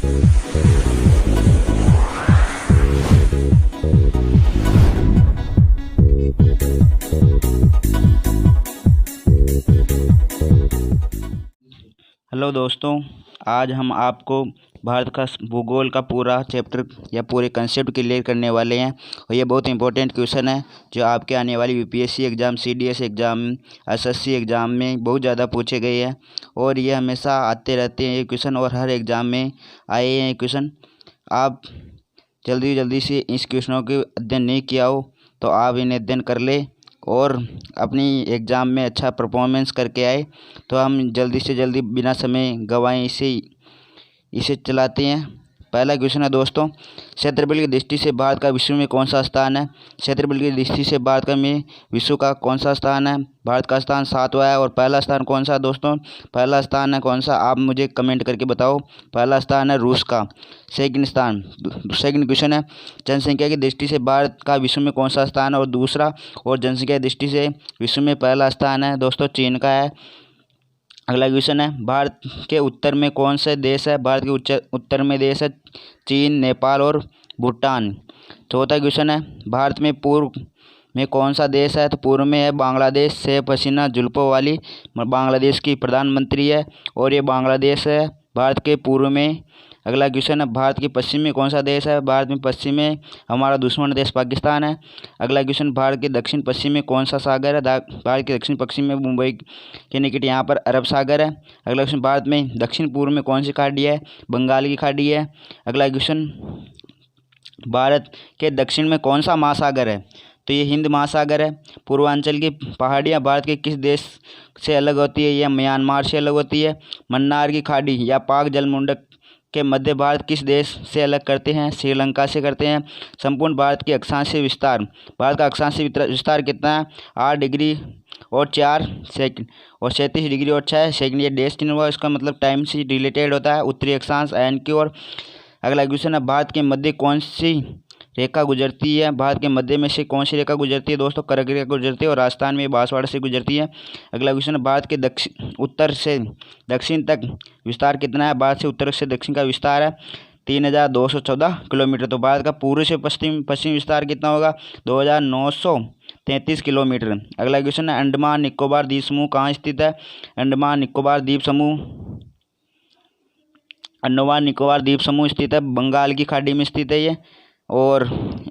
Hello दोस्तों, आज हम आपको भारत का भूगोल का पूरा चैप्टर या पूरे कंसेप्ट क्लियर करने वाले हैं। और ये बहुत इंपॉर्टेंट क्वेश्चन है जो आपके आने वाली UPSC exam, CDS exam, SSC exam में बहुत ज़्यादा पूछे गए हैं और ये हमेशा आते रहते हैं ये क्वेश्चन, और हर एग्ज़ाम में आए हैं ये क्वेश्चन। आप जल्दी से इस क्वेश्चनों के अध्ययन नहीं किया हो तो आप इन्हें अध्ययन कर ले और अपनी एग्ज़ाम में अच्छा परफॉर्मेंस करके आए। तो हम जल्दी से जल्दी बिना समय गंवाए इसे चलाते हैं। पहला क्वेश्चन है दोस्तों, क्षेत्रफल की दृष्टि से भारत का विश्व में कौन सा स्थान है? क्षेत्रफल की दृष्टि से भारत का में विश्व का कौन सा स्थान है? भारत का स्थान 7वां है। और पहला स्थान कौन सा दोस्तों? पहला स्थान है कौन सा, आप मुझे कमेंट करके बताओ। पहला स्थान है रूस का। सेकंड क्वेश्चन है, जनसंख्या की दृष्टि से भारत का विश्व में कौन सा स्थान है? और दूसरा, और जनसंख्या की दृष्टि से विश्व में पहला स्थान है दोस्तों चीन का है। अगला क्वेश्चन है, भारत के उत्तर में कौन से देश है? भारत के उत्तर में देश है चीन, नेपाल और भूटान। चौथा क्वेश्चन है, भारत में पूर्व में कौन सा देश है? तो पूर्व में है बांग्लादेश। शेख हसीना जुल्फों वाली बांग्लादेश की प्रधानमंत्री है और ये बांग्लादेश है भारत के पूर्व में। अगला क्वेश्चन है, भारत के पश्चिम में कौन सा देश है? भारत में पश्चिम में हमारा दुश्मन देश पाकिस्तान है। अगला क्वेश्चन, भारत के दक्षिण पश्चिम में कौन सा सागर है? भारत के दक्षिण पश्चिम में मुंबई के निकट यहाँ पर अरब सागर है। अगला क्वेश्चन, भारत में दक्षिण पूर्व में कौन सी खाड़ी है? बंगाल की खाड़ी है। अगला क्वेश्चन, भारत के दक्षिण में कौन सा महासागर है? तो ये हिंद महासागर है। पूर्वांचल की पहाड़ियाँ भारत के किस देश से अलग होती है? यह म्यांमार से अलग होती है। मन्नार की खाड़ी या पाक जलमुंडक के मध्य भारत किस देश से अलग करते हैं? श्रीलंका से करते हैं। संपूर्ण भारत की अक्षांशीय विस्तार, भारत का अक्षांशीय विस्तार कितना है? 8 डिग्री और 4 सेकंड और 37 डिग्री और 6 सेकंड। ये डेश चिन्ह हुआ, इसका मतलब टाइम से रिलेटेड होता है। उत्तरी अक्षांश एन की ओर। अगला क्वेश्चन है, भारत के मध्य कौन सी रेखा गुजरती है? भारत के मध्य में से कौन सी रेखा गुजरती है दोस्तों? कर्क रेखा गुजरती है और राजस्थान में बांसवाड़ा से गुजरती है। अगला क्वेश्चन है, भारत के उत्तर से दक्षिण तक विस्तार कितना है? भारत से उत्तर से दक्षिण का विस्तार है 3214 किलोमीटर। तो भारत का पूर्व से पश्चिम विस्तार कितना होगा? 2933 किलोमीटर। अगला क्वेश्चन है, अंडमान निकोबार द्वीप समूह कहाँ स्थित है? अंडमान निकोबार द्वीप समूह स्थित है बंगाल की खाड़ी में स्थित है ये, और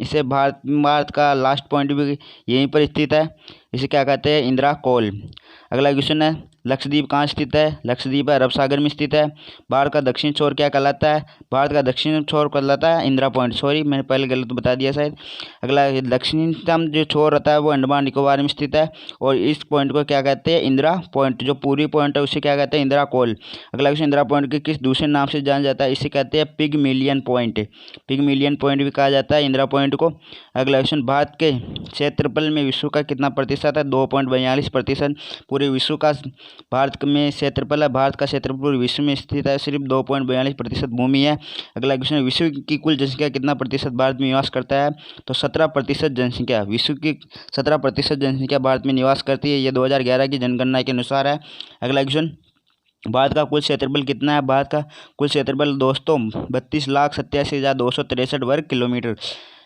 इसे भारत का लास्ट पॉइंट भी यहीं पर स्थित है। इसे क्या कहते हैं? इंदिरा कोल। अगला क्वेश्चन है, लक्षद्वीप कहाँ स्थित है? लक्षद्वीप अरब सागर में स्थित है। भारत का दक्षिण छोर क्या कहलाता है? भारत का दक्षिण छोर कहलाता है इंदिरा पॉइंट। सॉरी, मैंने पहले गलत बता दिया शायद। अगला, दक्षिणतम जो छोर होता है वो अंडमान निकोबार में स्थित है और इस पॉइंट को क्या कहते हैं? इंदिरा पॉइंट। जो पूर्वी पॉइंट है उसे क्या कहते हैं? इंदिरा कोल। अगला क्वेश्चन, इंदिरा पॉइंट के किस दूसरे नाम से जाना जाता है? इसे कहते हैं पिगमिलियन पॉइंट। पिगमिलियन पॉइंट भी कहा जाता है इंदिरा पॉइंट को। अगला क्वेश्चन, भारत के क्षेत्रफल में विश्व का कितना प्रतिशत है? 2.42%। पूरे विश्व का भारत में क्षेत्रफल है। भारत का क्षेत्रफल पूरे विश्व में स्थित है, सिर्फ 2.42% भूमि है। अगला क्वेश्चन, विश्व की कुल जनसंख्या कितना प्रतिशत भारत में निवास करता है? तो 17% जनसंख्या, विश्व की 17% जनसंख्या भारत में निवास करती है। ये 2011 की जनगणना के अनुसार है। अगला क्वेश्चन, भारत का कुल क्षेत्रफल कितना है? भारत का कुल क्षेत्रफल दोस्तों 32,87,263 वर्ग किलोमीटर।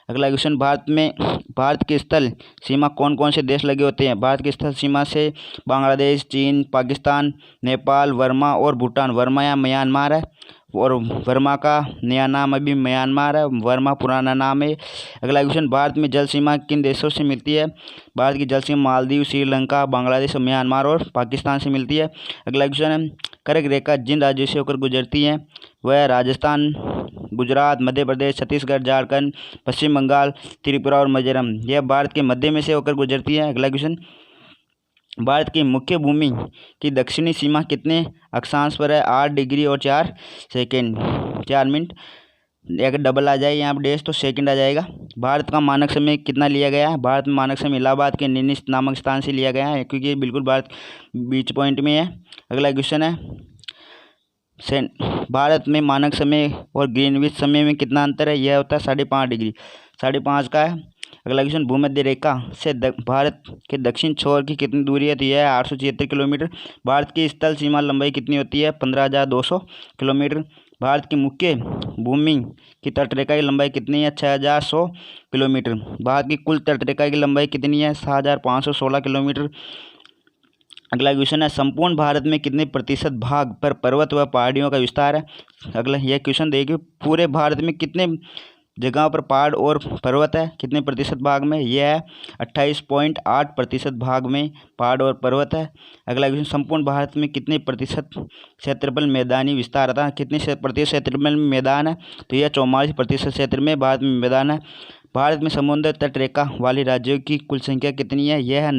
अगला क्वेश्चन, भारत की स्थल सीमा कौन कौन से देश लगे होते हैं? भारत की स्थल सीमा से बांग्लादेश, चीन, पाकिस्तान, नेपाल, वर्मा और भूटान। वर्मा या म्यांमार है और वर्मा का नया नाम अभी म्यांमार है, वर्मा पुराना नाम है। अगला क्वेश्चन, भारत में जल सीमा किन देशों से मिलती है? भारत की जल सीमा मालदीव, श्रीलंका, बांग्लादेश, म्यांमार और पाकिस्तान से मिलती है। अगला क्वेश्चन है, कर्क रेखा जिन राज्यों से होकर गुजरती है वह राजस्थान, गुजरात, मध्य प्रदेश, छत्तीसगढ़, झारखंड, पश्चिम बंगाल, त्रिपुरा और मिजोरम। यह भारत के मध्य में से होकर गुजरती है। अगला क्वेश्चन, भारत की मुख्य भूमि की दक्षिणी सीमा कितने अक्षांश पर है? 8 डिग्री और 4 सेकेंड 4 मिनट। अगर डबल आ जाए यहाँ पर डेश तो सेकंड आ जाएगा। भारत का मानक समय कितना लिया गया है? भारत में मानक समय इलाहाबाद के निनिस्ट नामक स्थान से लिया गया है क्योंकि ये बिल्कुल भारत बीच पॉइंट में है। अगला क्वेश्चन है, भारत में मानक समय और ग्रीनविच समय में कितना अंतर है? यह होता है 5.5 डिग्री, 5.5 का है। अगला क्वेश्चन, भूमध्य रेखा से भारत के दक्षिण छोर की कितनी दूरी है? तो यह है 876 किलोमीटर। भारत की स्थल सीमा लंबाई कितनी होती है? 15,200 किलोमीटर। भारत की मुख्य भूमि की तटरेखा की लंबाई कितनी है? 6100 किलोमीटर। भारत की कुल तटरेखा की लंबाई कितनी है? 6516 किलोमीटर। अगला क्वेश्चन है, संपूर्ण भारत में कितने प्रतिशत भाग पर पर्वत व पहाड़ियों का विस्तार है? अगला यह क्वेश्चन देखिए, पूरे भारत में कितने जगहों पर पहाड़ और पर्वत है, कितने प्रतिशत भाग में? यह है 28.8% भाग में पहाड़ और पर्वत है। अगला क्वेश्चन, संपूर्ण भारत में कितने प्रतिशत क्षेत्रफल मैदानी विस्तार था? कितने प्रतिशत क्षेत्रफल में मैदान है? तो यह 44% क्षेत्र में भारत में मैदान है। भारत में समुद्र तट रेखा वाले राज्यों की कुल संख्या कितनी है? यह है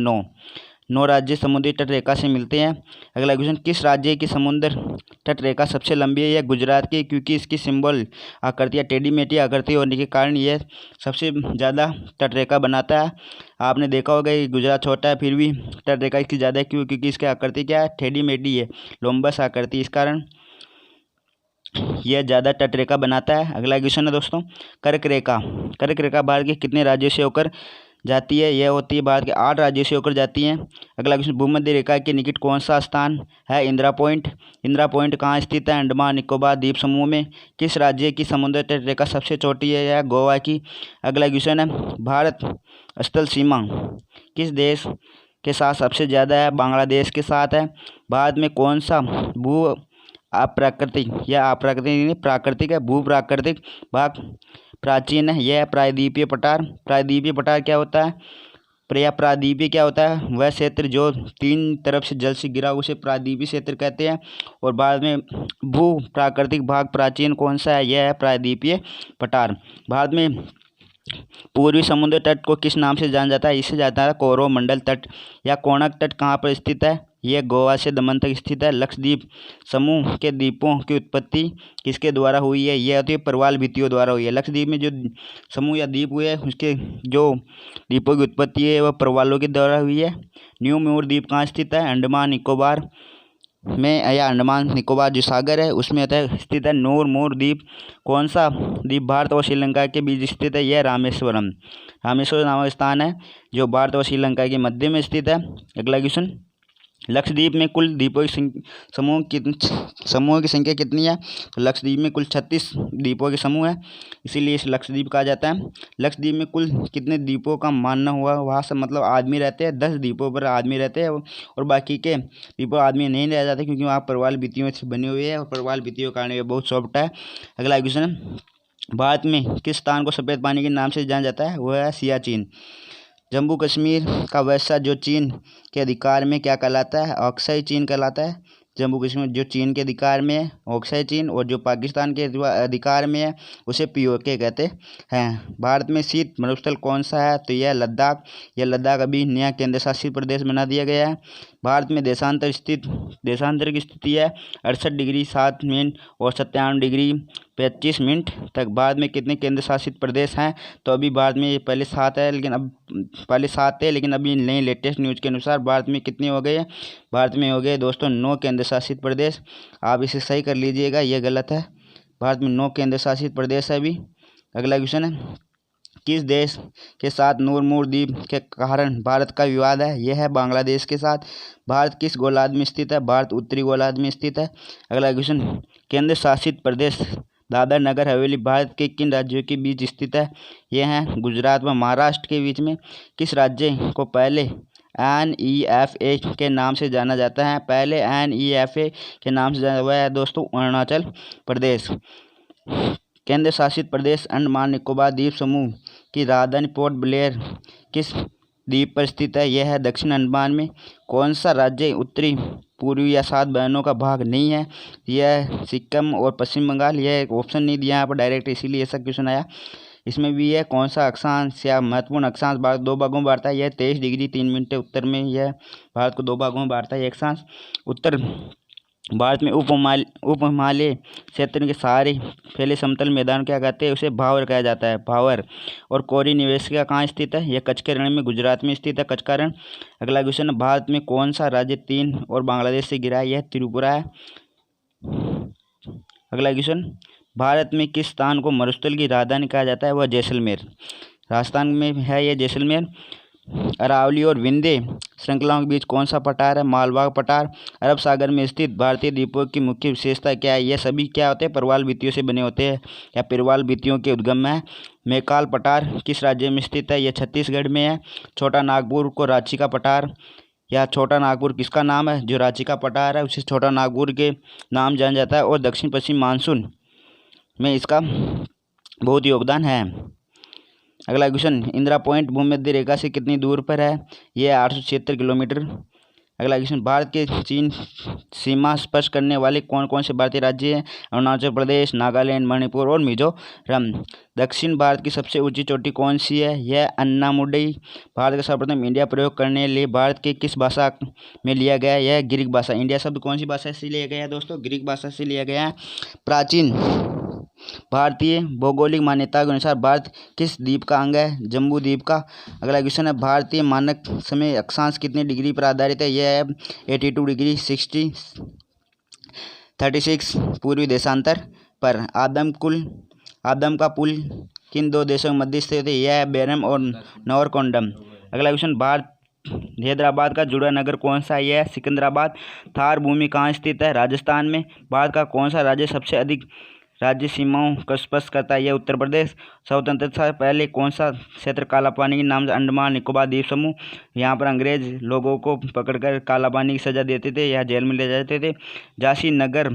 9 राज्य समुद्री तट रेखा से मिलते हैं। अगला क्वेश्चन, किस राज्य की समुद्र तट रेखा सबसे लंबी है? यह गुजरात की, क्योंकि इसकी सिंबल आकृति या टेढ़ी मेढ़ी आकृति होने के कारण यह सबसे ज़्यादा तट रेखा बनाता है। आपने देखा होगा कि गुजरात छोटा है फिर भी तट रेखा इसकी ज़्यादा है, क्यों? क्योंकि इसकी आकृति क्या है? टेढ़ी मेढ़ी है, लोम्बस आकृति, इस कारण यह ज़्यादा तट रेखा बनाता है। अगला क्वेश्चन है दोस्तों, कर्क रेखा। कर्क रेखा भारत के कितने राज्यों से होकर जाती है? यह होती है भारत के 8 राज्यों से होकर जाती है। अगला क्वेश्चन, भूमध्य रेखा के निकट कौन सा स्थान है? इंदिरा पॉइंट। इंदिरा पॉइंट कहाँ स्थित है? अंडमान निकोबार द्वीप समूह में। किस राज्य की समुद्र तट रेखा सबसे छोटी है? यह गोवा की। अगला क्वेश्चन है, भारत स्थल सीमा किस देश के साथ सबसे ज़्यादा है? बांग्लादेश के साथ है। भारत में कौन सा भू अप्राकृतिक या अप्राकृतिक प्राकृतिक है भू प्राकृतिक भाग प्राचीन है? यह प्रायद्वीपीय पठार। प्रायद्वीपीय पठार क्या होता है? प्रायद्वीपीय क्या होता है? वह क्षेत्र जो 3 तरफ से जल से घिरा उसे प्रायद्वीपीय क्षेत्र कहते हैं। और भारत में भू प्राकृतिक भाग प्राचीन कौन सा है? यह है प्रायद्वीपीय पठार। भारत में पूर्वी समुद्र तट को किस नाम से जाना जाता है? इसे जाता है कोरोमंडल तट या कोणक तट। कहाँ पर स्थित है? यह गोवा से दमन तक स्थित है। लक्षद्वीप समूह के द्वीपों की उत्पत्ति किसके द्वारा हुई है? यह होती है प्रवाल भित्तियों द्वारा हुई है। लक्षद्वीप में जो समूह या द्वीप हुए उसके जो द्वीपों की उत्पत्ति है वह प्रवालों के द्वारा हुई है। न्यू म्योर द्वीप कहाँ स्थित है? अंडमान निकोबार में, या अंडमान निकोबार जो सागर है उसमें स्थित है। नूर मोर द्वीप कौन सा द्वीप भारत और श्रीलंका के बीच स्थित है? यह रामेश्वरम। रामेश्वरम नामक स्थान है जो भारत और श्रीलंका के मध्य में स्थित है। अगला क्वेश्चन, लक्षद्वीप में कुल द्वीपों की समूह की संख्या कितनी है? तो लक्षद्वीप में कुल 36 द्वीपों के समूह है, इसीलिए इसे लक्षद्वीप कहा जाता है। लक्षद्वीप में कुल कितने द्वीपों का मानना हुआ? वहाँ से मतलब आदमी रहते हैं, 10 द्वीपों पर आदमी रहते हैं और बाकी के द्वीपों आदमी नहीं रह जाते, क्योंकि वहाँ प्रवाल भित्तियों से बनी हुई है और प्रवाल भित्तियों के कारण ये बहुत सॉफ्ट है। अगला क्वेश्चन है, भारत में किस स्थान को सफ़ेद पानी के नाम से जाना जाता है? वह है सियाचिन। जम्मू कश्मीर का वैसा जो चीन के अधिकार में क्या कहलाता है? अक्साई चीन कहलाता है। जम्मू कश्मीर जो चीन के अधिकार में है अक्साई चीन, और जो पाकिस्तान के अधिकार में है उसे पीओके कहते हैं। भारत में शीत मरुस्थल कौन सा है? तो यह लद्दाख। यह लद्दाख अभी नया केंद्र शासित प्रदेश बना दिया गया है। भारत में देशांतर की स्थिति है 68 डिग्री 7 मिनट और 97 डिग्री 25 मिनट तक। भारत में कितने केंद्र शासित प्रदेश हैं? तो अभी भारत में पहले 7 है, लेकिन अभी नई लेटेस्ट न्यूज़ के अनुसार भारत में कितने हो गए? भारत में हो गए दोस्तों 9 केंद्र शासित प्रदेश। आप इसे सही कर लीजिएगा, यह गलत है। भारत में 9 केंद्र शासित प्रदेश है अभी। अगला क्वेश्चन है, किस देश के साथ नूर द्वीप के कारण भारत का विवाद है? यह है बांग्लादेश के साथ। भारत किस गोलार्ध में स्थित है? भारत उत्तरी गोलार्ध में स्थित है। अगला क्वेश्चन, केंद्र शासित प्रदेश दादर नगर हवेली भारत के किन राज्यों के बीच स्थित है? यह है गुजरात व महाराष्ट्र के बीच में। किस राज्य को पहले NEFA के नाम से जाना जाता है? पहले NEFA के नाम से जाना हुआ है दोस्तों अरुणाचल प्रदेश। केंद्र शासित प्रदेश अंडमान निकोबार द्वीप समूह की राजधानी पोर्ट ब्लेयर किस द्वीप पर स्थित है? यह है दक्षिण अंडमान में। कौन सा राज्य उत्तरी पूर्वी या 7 बहनों का भाग नहीं है? यह सिक्किम और पश्चिम बंगाल। यह ऑप्शन नहीं दिया यहाँ पर डायरेक्ट, इसीलिए ऐसा क्वेश्चन आया। इसमें भी है कौन सा अक्षांश या महत्वपूर्ण अक्षांश भारत 2 भागों में बांटता है? यह 23 डिग्री 3 मिनट उत्तर में यह भारत को 2 भागों में बांटता है अक्षांश। उत्तर भारत में उप हिमालय क्षेत्र के सारे फैले समतल मैदान क्या कहते हैं? उसे भावर कहा जाता है, भावर। और कोरी निवेशिका कहाँ स्थित है? यह कच्छ के रण में गुजरात में स्थित है, कच्छ का रण। अगला क्वेश्चन है, भारत में कौन सा राज्य 3 और बांग्लादेश से घिरा है? यह त्रिपुरा है। अगला क्वेश्चन, भारत में किस स्थान को मरुस्थल की राजधानी कहा जाता है? वह जैसलमेर। राजस्थान में है यह जैसलमेर। अरावली और विंध्य श्रृंखलाओं के बीच कौन सा पठार है? मालवा पठार। अरब सागर में स्थित भारतीय द्वीपों की मुख्य विशेषता क्या है? ये सभी क्या होते हैं? प्रवाल भित्तियों से बने होते हैं या प्रवाल भित्तियों के उद्गम है। मैकाल पठार किस राज्य में स्थित है? यह छत्तीसगढ़ में है। छोटा नागपुर को रांची का पठार या छोटा नागपुर किसका नाम है? जो रांची का पठार है उसे छोटा नागपुर के नाम जाना जाता है। और दक्षिण पश्चिम मानसून में इसका बहुत योगदान है। अगला क्वेश्चन, इंदिरा पॉइंट भूमध्य रेखा से कितनी दूर पर है? यह 876 किलोमीटर। अगला क्वेश्चन, भारत के चीन सीमा स्पर्श करने वाले कौन कौन से भारतीय राज्य हैं? अरुणाचल प्रदेश, नागालैंड, मणिपुर और मिजोरम। दक्षिण भारत की सबसे ऊंची चोटी कौन सी है? यह अन्नामुडई। भारत का सर्वप्रथम इंडिया प्रयोग करने लिए भारत के किस भाषा में लिया गया? यह ग्रीक भाषा। इंडिया शब्द कौन सी भाषा से लिया गया है दोस्तों? ग्रीक भाषा से लिया गया है। प्राचीन भारतीय भौगोलिक मान्यता के अनुसार भारत किस द्वीप का अंग है? जम्बू द्वीप का। अगला क्वेश्चन है, भारतीय मानक समय अक्षांश कितनी डिग्री पर आधारित है? यह है 82 डिग्री 36 पूर्वी देशांतर पर। आदम का पुल किन दो देशों के मध्य स्थित है? यह है बेरम और नवरकोंडम। अगला क्वेश्चन, भारत हैदराबाद का जुड़ा नगर कौन सा है? यह है सिकंदराबाद। थार भूमि कहाँ स्थित है? राजस्थान में। भारत का कौन सा राज्य सबसे अधिक राज्य सीमाओं को स्पर्श करता है? यह उत्तर प्रदेश। स्वतंत्रता से पहले कौन सा क्षेत्र काला पानी के नाम से अंडमान निकोबार द्वीप समूह? यहाँ पर अंग्रेज लोगों को पकड़कर काला पानी की सजा देते थे या जेल में ले जाते थे। झांसी नगर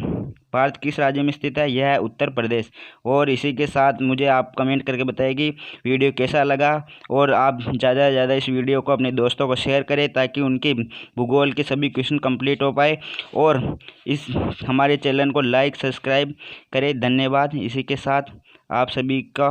भारत किस राज्य में स्थित है? यह है उत्तर प्रदेश। और इसी के साथ मुझे आप कमेंट करके बताइए कि वीडियो कैसा लगा, और आप ज़्यादा से ज़्यादा इस वीडियो को अपने दोस्तों को शेयर करें ताकि उनके भूगोल के सभी क्वेश्चन कंप्लीट हो पाए। और इस हमारे चैनल को लाइक सब्सक्राइब करें। धन्यवाद। इसी के साथ आप सभी का